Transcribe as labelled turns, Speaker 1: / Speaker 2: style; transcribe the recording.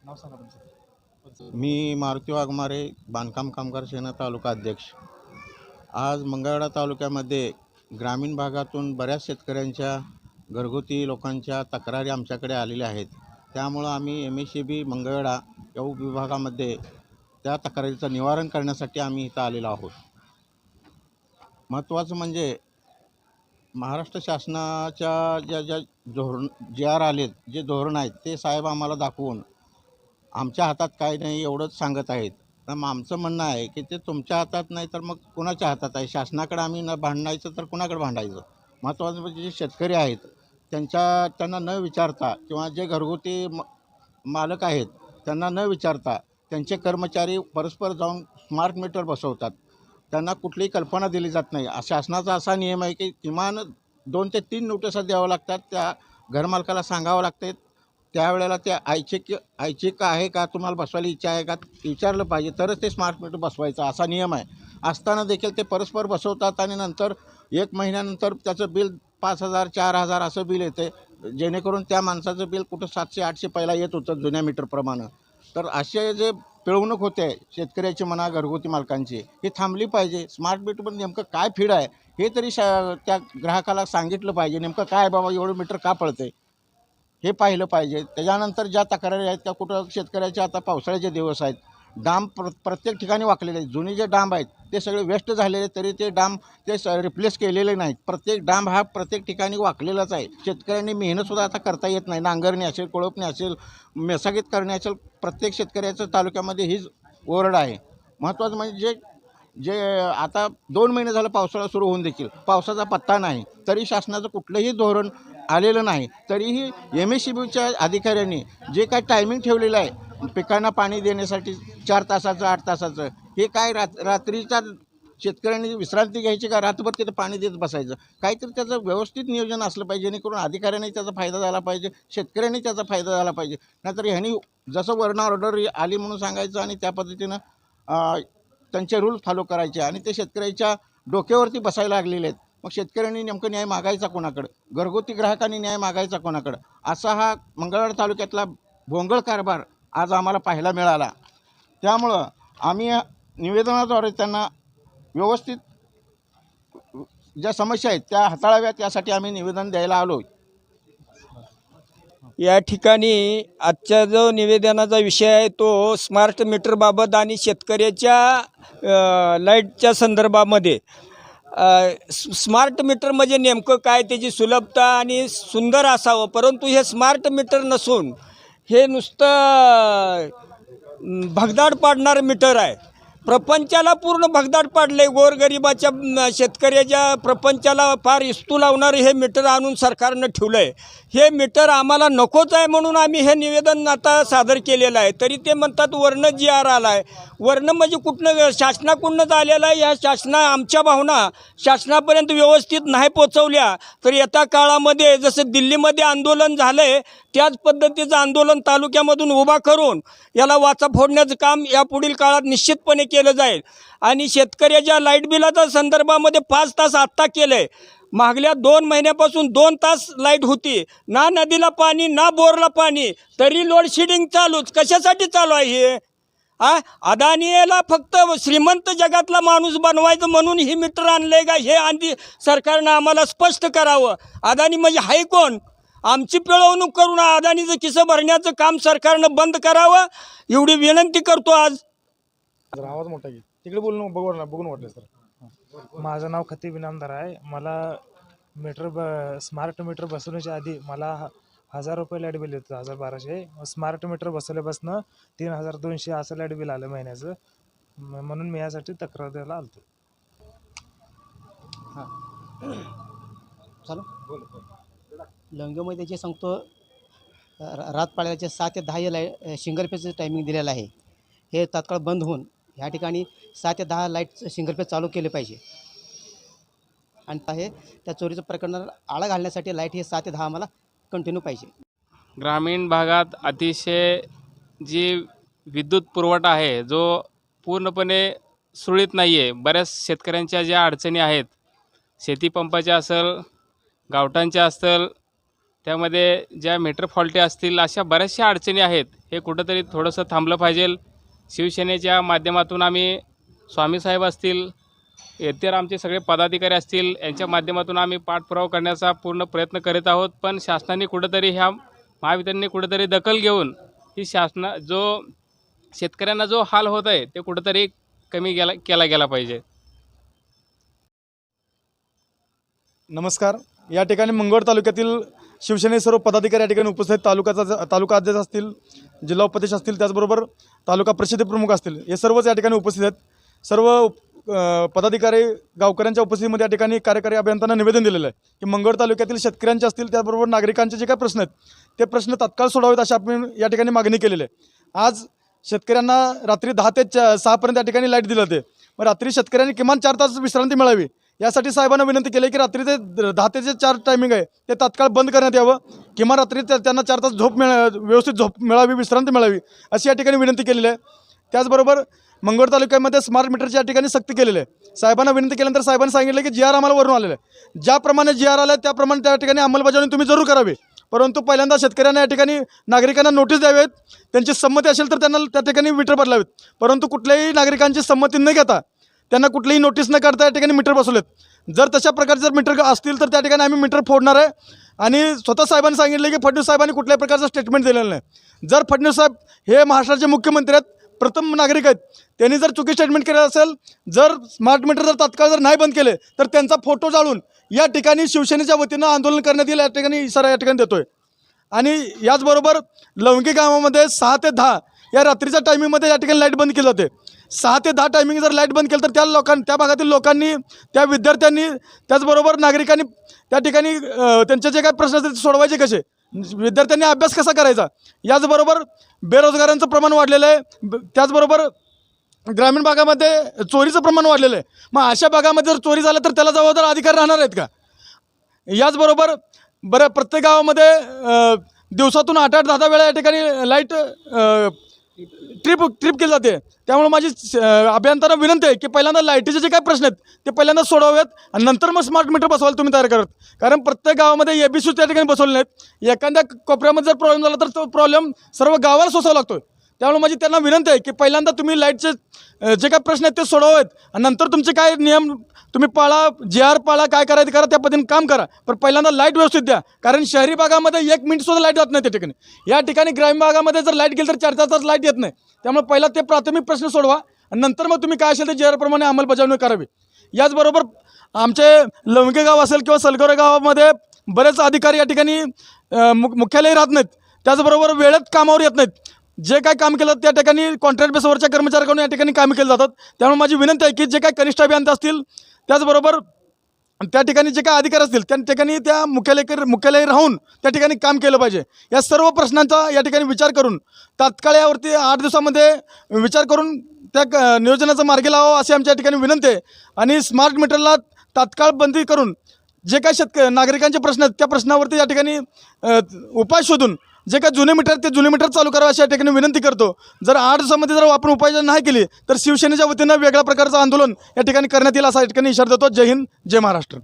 Speaker 1: नाव सांगा तुमचं.
Speaker 2: मी मारुती वाघमारे, बांधकाम कामगार सेना तालुका अध्यक्ष. आज मंगळवेढा तालुक्यामध्ये ग्रामीण भागातून बऱ्याच शेतकऱ्यांच्या घरगुती लोकांच्या तक्रारी आमच्याकडे आलेल्या आहेत. त्यामुळं आम्ही MSCB मंगळवेढा या उपविभागामध्ये त्या तक्रारीचं निवारण करण्यासाठी आम्ही इथं आलेलो आहोत. महत्त्वाचं म्हणजे महाराष्ट्र शासनाच्या ज्या GR आलेत, जे धोरण आहेत ते साहेब आम्हाला दाखवून आमच्या हातात काही नाही एवढंच सांगत आहेत. तर मग आमचं म्हणणं आहे की ते तुमच्या हातात नाही तर मग कुणाच्या हातात आहे? शासनाकडे आम्ही न भांडायचं तर कुणाकडे भांडायचं? महत्त्वाचं म्हणजे जे शेतकरी आहेत त्यांना न विचारता किंवा जे घरगुती मालक आहेत त्यांना न विचारता त्यांचे कर्मचारी परस्पर जाऊन स्मार्ट मीटर बसवतात. त्यांना कुठलीही कल्पना दिली जात नाही. शासनाचा असा नियम आहे की किमान 2 ते 3 नोटिसा द्याव्या लागतात. त्या घरमालकाला सांगावं लागते. त्यावेळेला ते ऐच्छिक आहे का, तुम्हाला बसवायला इच्छा आहे का, विचारलं पाहिजे तरच ते स्मार्ट मीटर बसवायचं असा नियम आहे. असताना देखील ते परस्पर बसवतात आणि नंतर 1 महिन्यानंतर त्याचं बिल 5,000 4,000 असं बिल येते. जेणेकरून त्या माणसाचं बिल कुठं 700-800 पहिला येत होतं जुन्या मीटरप्रमाणे. तर असे जे पिळवणूक होते शेतकऱ्याची म्हणा घरगुती मालकांची, ही थांबली पाहिजे. स्मार्ट मीटरमध्ये नेमकं काय फीड आहे हे तरी त्या ग्राहकाला सांगितलं पाहिजे. नेमकं काय बाबा एवढं मीटर का पळतंय हे पाहिलं पाहिजे. त्याच्यानंतर ज्या तक्रारी आहेत त्या कुठं शेतकऱ्याच्या आता पावसाळ्याचे दिवस आहेत, डाम प्रत्येक ठिकाणी वाकलेले आहेत. जुने जे डांब आहेत ते सगळे वेस्ट झालेले तरी ते डांब रिप्लेस केलेले नाहीत. प्रत्येक डांब हा प्रत्येक ठिकाणी वाकलेलाच आहे. शेतकऱ्यांनी मेहनतसुद्धा आता करता येत नाही. नांगरणी असेल, कोळपणी असेल, मशागत करणे असेल, प्रत्येक शेतकऱ्याचं तालुक्यामध्ये हीच ओरड आहे. महत्त्वाचं म्हणजे जे आता 2 महिने झालं पावसाळा सुरू होऊन देखील पावसाचा पत्ता नाही. तरी शासनाचं कुठलंही धोरण आलेलं नाही. तरीही MSCBच्या अधिकाऱ्यांनी जे काय टायमिंग ठेवलेलं आहे पिकांना पाणी देण्यासाठी 4 तासाचं 8 तासाचं, हे काय रात्रीच्या शेतकऱ्यांनी विश्रांती घ्यायची का रात्रभर तिथं पाणी देत बसायचं? काहीतरी त्याचं व्यवस्थित नियोजन असलं पाहिजे जेणेकरून अधिकाऱ्यांनी त्याचा फायदा झाला पाहिजे, शेतकऱ्यांनी त्याचा फायदा झाला पाहिजे. नाहीतर ह्यांनी जसं वर्ण ऑर्डर आली म्हणून सांगायचं आणि त्या पद्धतीनं त्यांचे रूल्स फॉलो करायचे आणि ते शेतकऱ्याच्या डोक्यावरती बसायला लागलेले आहेत. मग शेतकऱ्यांनी नेमकं न्याय मागायचा कोणाकडं? घरगुती ग्राहकांनी न्याय मागायचा कोणाकडं? असा हा मंगळवेढा तालुक्यातला भोंगळ कारभार आज आम्हाला पाहायला मिळाला. त्यामुळं आम्ही निवेदनाद्वारे त्यांना व्यवस्थित ज्या समस्या आहेत त्या हाताळाव्यात यासाठी आम्ही निवेदन द्यायला आलो.
Speaker 3: या ठिकाणी आजच्या जो निवेदनाचा विषय आहे तो स्मार्ट मीटरबाबत आणि शेतकऱ्याच्या लाईटच्या संदर्भामध्ये. स्मार्ट मीटर म्हणजे नेमकं काय, त्याची सुलभता आणि सुंदर असावं, परंतु हे स्मार्ट मीटर नसून हे नुसतं भगदाड पाडणारं मीटर आहे. प्रपंचाला पूर्ण भगदाड पाडले. गोरगरिबाच्या शेतकऱ्याच्या प्रपंचाला फार इस्तू लावणारं हे मीटर आणून सरकारनं ठेवलं आहे. हे मीटर आम्हाला नकोच आहे म्हणून आम्ही हे निवेदन आता सादर केलेलं आहे. तरी ते म्हणतात वर्ण GR आला आहे. वर्ण म्हणजे कुठनं शासनाकडूनच आलेला आहे. या आमच्या भावना शासनापर्यंत व्यवस्थित नाही पोचवल्या तर येत्या काळामध्ये जसं दिल्लीमध्ये आंदोलन झालं आहे त्याच पद्धतीचं आंदोलन तालुक्यामधून उभा करून याला वाचा फोडण्याचं काम यापुढील काळात निश्चितपणे केलं जाईल. आणि शेतकऱ्याच्या लाईट बिलाच्या संदर्भामध्ये 5 तास आत्ता केलं आहे. मागल्या 2 महिन्यापासून 2 तास लाईट होती. ना नदीला पाणी ना बोरला पाणी, तरी लोडशेडिंग चालूच. कशासाठी चालू आहे हे? अदानीला फक्त श्रीमंत जगातला माणूस बनवायचं म्हणून ही मीटर आणलंय का हे आधी सरकारनं आम्हाला स्पष्ट करावं. अदानी म्हणजे हाय कोण? आमची पिळवणूक करून अदानीचं किस्सं भरण्याचं काम सरकारनं बंद करावं एवढी विनंती करतो आज.
Speaker 1: जरा आवाज मोठा घे. तिकडे बोलून बघून वाटलं सर.
Speaker 4: माझं नाव खतीब इनामदार आहे. मला स्मार्ट मीटर बसवण्याच्या आधी मला 1,000 रुपये लाईट बिल येतं, 1,000-1,200. स्मार्ट मीटर बसवल्यापासून 3,200 असं लाईट बिल आलं महिन्याचं. म्हणून मी यासाठी तक्रार द्यायला आलतो.
Speaker 5: चालू लंगेमध्ये जे सांगतो रात पाळ्याचे 7 ते 10 सिंगल फेजचं टायमिंग दिलेलं आहे. हे तात्काळ बंद होऊन ह्या ठिकाणी 7 ते 10 लाईट सिंगल फेज चालू केले पाहिजे. आणि आहे त्या चोरीचं प्रकरणाला आळा घालण्यासाठी लाईट हे 7 ते 10 आम्हाला कंटिन्यू पाहिजे.
Speaker 6: ग्रामीण भागात अतिशय जी विद्युत पुरवठा आहे जो पूर्णपणे सुरळीत नाही आहे. बऱ्याच शेतकऱ्यांच्या ज्या अडचणी आहेत, शेतीपंपाच्या असेल, गावठांच्या असेल, त्यामध्ये ज्या मीटर फॉल्टी असतील अशा बऱ्याचशा अडचणी आहेत. हे कुठंतरी थोडंसं थांबलं पाहिजे. शिवसेनेच्या माध्यमातून आम्ही स्वामीसाहेब असतील, इतर आमचे सगळे पदाधिकारी असतील, यांच्या माध्यमातून आम्ही पाठपुरावा करण्याचा पूर्ण प्रयत्न करीत आहोत. पण शासनाने कुठंतरी ह्या महावितरणने कुठंतरी दखल घेऊन ही शेतकऱ्यांना जो हाल होत आहे ते कुठंतरी कमी केला गेला पाहिजे.
Speaker 1: नमस्कार. या ठिकाणी मंगळवेढा तालुक्यातील शिवसेने सर्व पदाधिकारी या ठिकाणी उपस्थित तालुका अध्यक्ष असतील, जिल्हा उपाध्यक्ष असतील, त्याचबरोबर तालुका परिषद प्रमुख असतील, हे सर्वच या ठिकाणी उपस्थित आहेत. सर्व पदाधिकारी गावकऱ्यांच्या उपस्थितीमध्ये या ठिकाणी कार्यकारी अभियंत्यांना निवेदन दिलेलं आहे की मंगळवेढा तालुक्यातील शेतकऱ्यांचे असतील, त्याचबरोबर नागरिकांचे जे काही प्रश्न आहेत ते प्रश्न तात्काळ सोडावेत अशी आपण या ठिकाणी मागणी केलेली आहे. आज शेतकऱ्यांना रात्री 10 ते 6पर्यंत या ठिकाणी लाईट दिलं जाते. मग रात्री शेतकऱ्यांनी किमान 4 तास विश्रांती मिळावी यासाठी साहेबांना विनंती केली की रात्री ते 10 ते 4 टायमिंग आहे ते तात्काळ बंद करण्यात यावं. किमान रात्री त्यांना 4 तास व्यवस्थित झोप मिळावी, विश्रांती मिळावी अशी या ठिकाणी विनंती केलेली आहे. त्याचबरोबर मंगळवेढा तालुक्यामध्ये स्मार्ट मीटरची या ठिकाणी सक्ती केलेली आहे. साहेबांना विनंती केल्यानंतर साहेबांनी सांगितलं की GR आम्हाला वरून आलेलं आहे, ज्याप्रमाणे GR आलं त्याप्रमाणे त्या ठिकाणी अंमलबजावणी तुम्ही जरूर करावी. परंतु पहिल्यांदा शेतकऱ्यांना या ठिकाणी नागरिकांना नोटीस द्यावेत, त्यांची संमती असेल तर त्यांना त्या ठिकाणी मीटर बदलावेत. परंतु कुठल्याही नागरिकांची संमती न घेता त्यांना कुठलीही नोटीस न काढता या ठिकाणी मीटर बसवलेत. जर तशा प्रकारचे जर मीटर असतील तर त्या ठिकाणी आम्ही मीटर फोडणार आहे. आणि स्वतः साहेबांनी सांगितलं की फडणवीस साहेबांनी कुठल्याही प्रकारचं स्टेटमेंट दिलेलं नाही. जर फडणवीस साहेब हे महाराष्ट्राचे मुख्यमंत्री आहेत, प्रथम नागरिक आहेत, त्यांनी जर चुकी स्टेटमेंट केलं असेल, जर स्मार्ट मीटर जर तात्काळ जर नाही बंद केले तर त्यांचा फोटो जाळून या ठिकाणी शिवसेनेच्या वतीनं आंदोलन करण्यात येईल या ठिकाणी इशारा या ठिकाणी देतोय. आणि याचबरोबर लवंगी गावामध्ये 6 ते 10 या रात्रीच्या टायमिंगमध्ये या ठिकाणी लाईट बंद केली जाते. 6 ते 10 टायमिंग जर लाईट बंद केलं तर त्या भागातील लोकांनी, त्या विद्यार्थ्यांनी, त्याचबरोबर नागरिकांनी त्या ठिकाणी त्यांचे जे काही प्रश्न असतील ते सोडवायचे कसे, विद्यार्थ्यांनी अभ्यास कसा करायचा. याचबरोबर बेरोजगारांचं प्रमाण वाढलेलं आहे. त्याचबरोबर ग्रामीण भागामध्ये चोरीचं प्रमाण वाढलेलं आहे. मग अशा भागामध्ये जर चोरी झालं तर त्याला जबाबदार अधिकारी राहणार आहेत का. याचबरोबर प्रत्येक गावामध्ये दिवसातून 8-8, 10-10 वेळा या ठिकाणी लाईट ट्रिप केली जाते. त्यामुळे माझी अभियंत्यांना विनंती आहे की पहिल्यांदा लाईटीचे जे काही प्रश्न आहेत ते पहिल्यांदा सोडवावेत आणि नंतर मग स्मार्ट मीटर बसवायला तुम्ही तयार करत. कारण प्रत्येक गावामध्ये ABC त्या ठिकाणी बसवले नाहीत. एखाद्या कोपऱ्यामध्ये जर प्रॉब्लेम झाला तर तो प्रॉब्लेम सर्व गावाला सोसावा लागतो. त्यामुळे माझी त्यांना विनंती आहे की पहिल्यांदा तुम्ही लाईटचे जे काही प्रश्न आहेत ते सोडवावेत आणि नंतर तुमचे काय नियम तुम्ही पाळा, GR पाळा, काय करायचं करा, त्या पद्धतीने काम करा. पण पहिल्यांदा लाईट व्यवस्थित द्या. कारण शहरी भागामध्ये 1 मिनिटसुद्धा लाईट जात नाही त्या ठिकाणी. या ठिकाणी ग्रामीण भागामध्ये जर लाईट गेली तर 4-4 तास लाईट येत नाही. त्यामुळे पहिला ते प्राथमिक प्रश्न सोडवा आणि नंतर मग तुम्ही काय असेल ते GR प्रमाणे अंमलबजावणी करावी. याचबरोबर आमचे लवंगी गाव असेल किंवा सलगोरे गावामध्ये बरेच अधिकारी या ठिकाणी मुख्यालय राहत नाहीत. त्याचबरोबर वेळेत कामावर येत नाहीत. जे काय काम केलं त्या ठिकाणी कॉन्ट्रॅक्ट बेसवरच्या कर्मचाऱ्यांकडून या ठिकाणी कामे केली जातात. त्यामुळे माझी विनंती आहे की जे काही कनिष्ठ अभियंता असतील, त्याचबरोबर त्या ठिकाणी जे काही अधिकारी असतील त्या ठिकाणी त्या मुख्यालय राहून त्या ठिकाणी काम केलं पाहिजे. या सर्व प्रश्नांचा या ठिकाणी विचार करून तात्काळ यावरती 8 दिवसामध्ये विचार करून त्या नियोजनाचा मार्गी लावावा अशी आमच्या ठिकाणी विनंती आहे. आणि स्मार्ट मीटरला तात्काळ बंदी करून जे काही नागरिकांचे प्रश्न आहेत त्या प्रश्नावरती या ठिकाणी उपाय शोधून जे काही जुने मीटर ते जुने मीटर चालू करावं अशा ठिकाणी विनंती करतो. जर 8 दिवसामध्ये जर आपण उपाययोजना नाही केली तर शिवसेनेच्या वतीनं वेगळ्या प्रकारचं आंदोलन या ठिकाणी करण्यात येईल असा या ठिकाणी इशारा देतो. जय हिंद, जय महाराष्ट्र.